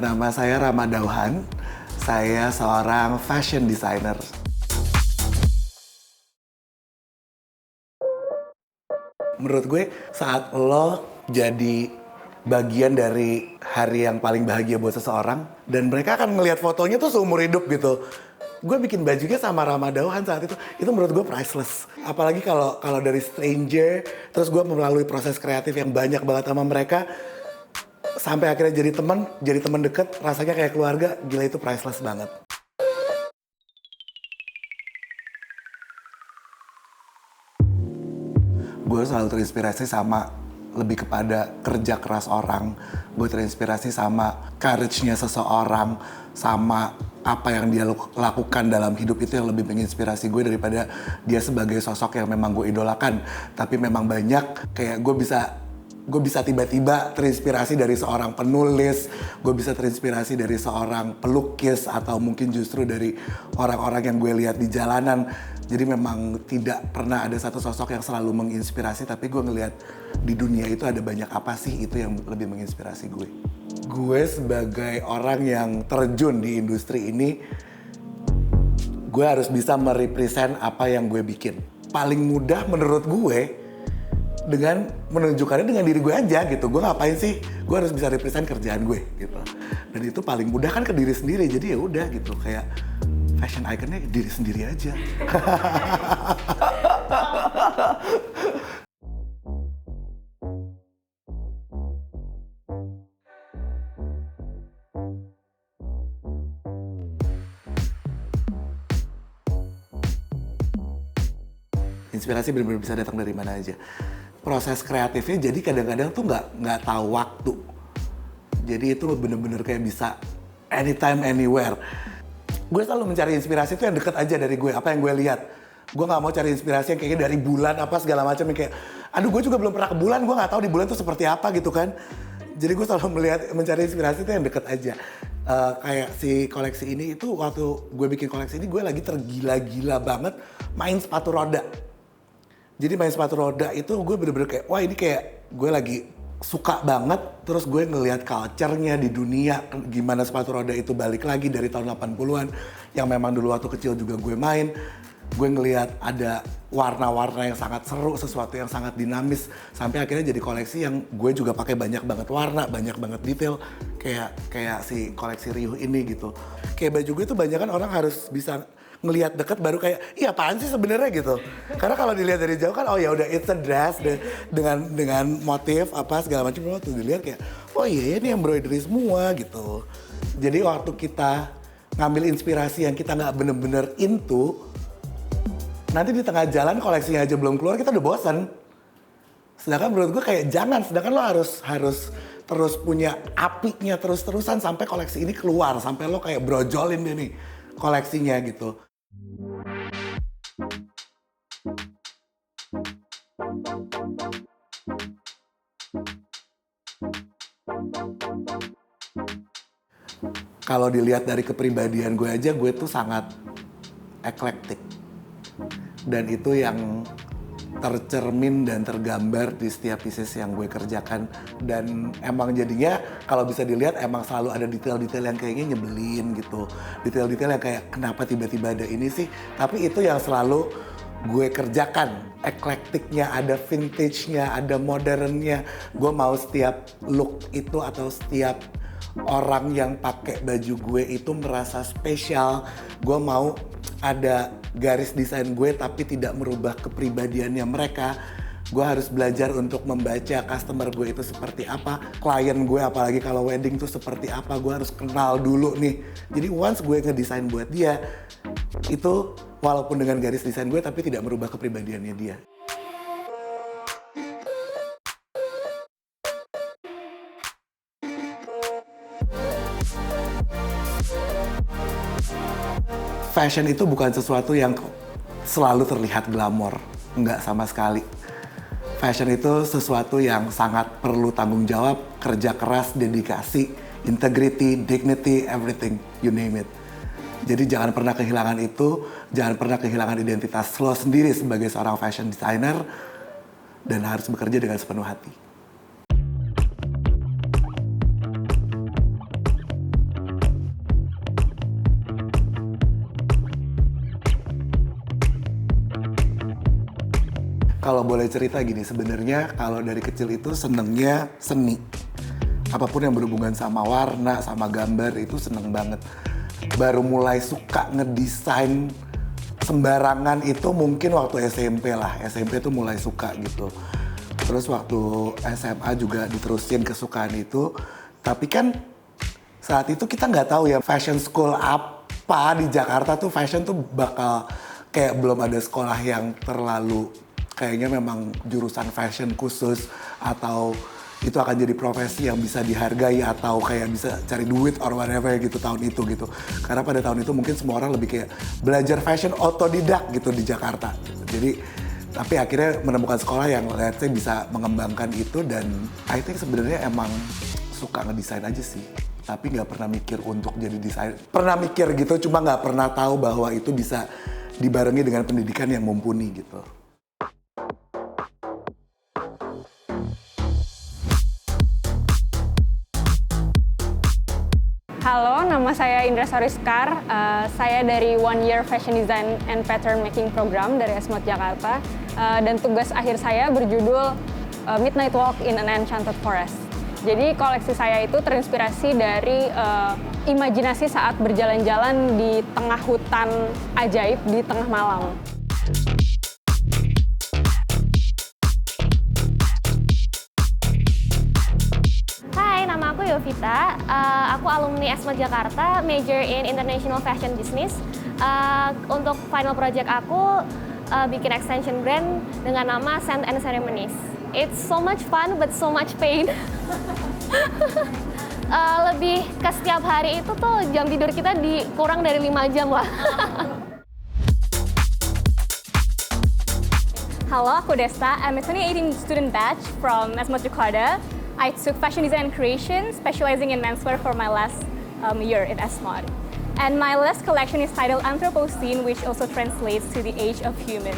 Nama saya Rama Dauhan, saya seorang fashion designer. Menurut gue, saat lo jadi bagian dari hari yang paling bahagia buat seseorang, dan mereka akan ngelihat fotonya tuh seumur hidup gitu. Gue bikin bajunya sama Rama Dauhan saat itu menurut gue priceless. Apalagi kalau dari stranger, terus gue melalui proses kreatif yang banyak banget sama mereka, sampai akhirnya jadi teman deket, rasanya kayak keluarga, gila itu priceless banget. Gue selalu terinspirasi sama lebih kepada kerja keras orang. Gue terinspirasi sama courage-nya seseorang, sama apa yang dia lakukan dalam hidup itu yang lebih menginspirasi gue daripada dia sebagai sosok yang memang gue idolakan. Tapi memang banyak kayak gue bisa tiba-tiba terinspirasi dari seorang penulis, gue bisa terinspirasi dari seorang pelukis, atau mungkin justru dari orang-orang yang gue lihat di jalanan. Jadi memang tidak pernah ada satu sosok yang selalu menginspirasi, tapi gue ngelihat di dunia itu ada banyak apa sih itu yang lebih menginspirasi gue. Gue sebagai orang yang terjun di industri ini, gue harus bisa merepresent apa yang gue bikin. Paling mudah menurut gue dengan menunjukkannya dengan diri gue aja gitu. Gue ngapain sih? Gue harus bisa represent kerjaan gue gitu. Dan itu paling mudah kan ke diri sendiri. Jadi ya udah gitu, kayak fashion iconnya diri sendiri aja. Inspirasi benar-benar bisa datang dari mana aja. Proses kreatifnya jadi kadang-kadang tuh nggak tahu waktu. Jadi itu bener-bener kayak bisa anytime, anywhere. Gue selalu mencari inspirasi itu yang deket aja dari gue, apa yang gue lihat. Gue nggak mau cari inspirasi yang kayaknya dari bulan apa segala macam, yang kayak, aduh gue juga belum pernah ke bulan, gue nggak tahu di bulan tuh seperti apa gitu kan. Jadi gue selalu mencari inspirasi itu yang deket aja. Kayak si koleksi ini itu waktu gue bikin koleksi ini gue lagi tergila-gila banget main sepatu roda. Jadi main sepatu roda itu gue bener-bener kayak, wah ini kayak gue lagi suka banget. Terus gue ngelihat culture-nya di dunia, gimana sepatu roda itu balik lagi dari tahun 80-an. Yang memang dulu waktu kecil juga gue main. Gue ngelihat ada warna-warna yang sangat seru, sesuatu yang sangat dinamis. Sampai akhirnya jadi koleksi yang gue juga pakai banyak banget warna, banyak banget detail. Kayak si koleksi Riuh ini gitu. Kayak baju gue tuh banyak kan orang harus bisa ngelihat deket baru kayak, iya apaan sih sebenarnya gitu. Karena kalau dilihat dari jauh kan, oh ya udah it's a dress dengan motif apa segala macam. Waktu dilihat kayak, oh iya ini embroidery semua gitu. Jadi waktu kita ngambil inspirasi yang kita nggak bener-bener into, nanti di tengah jalan koleksinya aja belum keluar kita udah bosan. Sedangkan menurut gue kayak jangan, sedangkan lo harus terus punya apinya terus-terusan sampai koleksi ini keluar, sampai lo kayak brojolin deh nih koleksinya gitu. Kalau dilihat dari kepribadian gue aja, gue tuh sangat eklektik. Dan itu yang tercermin dan tergambar di setiap pieces yang gue kerjakan. Dan emang jadinya kalau bisa dilihat emang selalu ada detail-detail yang kayaknya nyebelin gitu. Detail-detail yang kayak kenapa tiba-tiba ada ini sih. Tapi itu yang selalu gue kerjakan. Eklektiknya, ada vintage-nya, ada modernnya. Gue mau setiap look itu atau setiap orang yang pakai baju gue itu merasa spesial. Gue mau ada garis desain gue tapi tidak merubah kepribadiannya mereka. Gue harus belajar untuk membaca customer gue itu seperti apa, klien gue apalagi kalau wedding tuh seperti apa. Gue harus kenal dulu nih. Jadi once gue ngedesain buat dia, itu walaupun dengan garis desain gue tapi tidak merubah kepribadiannya dia. Fashion itu bukan sesuatu yang selalu terlihat glamor, enggak sama sekali. Fashion itu sesuatu yang sangat perlu tanggung jawab, kerja keras, dedikasi, integrity, dignity, everything, you name it. Jadi jangan pernah kehilangan itu, jangan pernah kehilangan identitas lo sendiri sebagai seorang fashion designer, dan harus bekerja dengan sepenuh hati. boleh cerita gini, sebenarnya kalau dari kecil itu senengnya seni. Apapun yang berhubungan sama warna, sama gambar itu seneng banget. Baru mulai suka ngedesain sembarangan itu mungkin waktu SMP lah. SMP tuh mulai suka gitu. Terus waktu SMA juga diterusin kesukaan itu. Tapi kan saat itu kita nggak tahu ya fashion school apa di Jakarta tuh fashion tuh bakal kayak belum ada sekolah yang terlalu kayaknya memang jurusan fashion khusus atau itu akan jadi profesi yang bisa dihargai atau kayak bisa cari duit or whatever gitu tahun itu gitu. Karena pada tahun itu mungkin semua orang lebih kayak belajar fashion otodidak gitu di Jakarta. Jadi tapi akhirnya menemukan sekolah yang let's say bisa mengembangkan itu dan I think sebenarnya emang suka ngedesain aja sih. Tapi nggak pernah mikir untuk jadi desainer. Pernah mikir gitu, cuma nggak pernah tahu bahwa itu bisa dibarengi dengan pendidikan yang mumpuni gitu. Halo, nama saya Indra Sariskar. Saya dari One Year Fashion Design and Pattern Making Program dari Esmod Jakarta. Dan tugas akhir saya berjudul Midnight Walk in an Enchanted Forest. Jadi koleksi saya itu terinspirasi dari imajinasi saat berjalan-jalan di tengah hutan ajaib di tengah malam. Hai, nama aku Yovita. Aku alumni Esmod Jakarta, major in International Fashion Business. Untuk final project aku bikin extension brand dengan nama Scent and Ceremonies. It's so much fun but so much pain. Lebih ke setiap hari itu tuh jam tidur kita kurang dari 5 jam lah. Halo, aku Desta. I'm a 2018 student batch from Esmod Jakarta. I took fashion design and creation, specializing in menswear for my last year at Esmod. And my last collection is titled Anthropocene, which also translates to the age of human.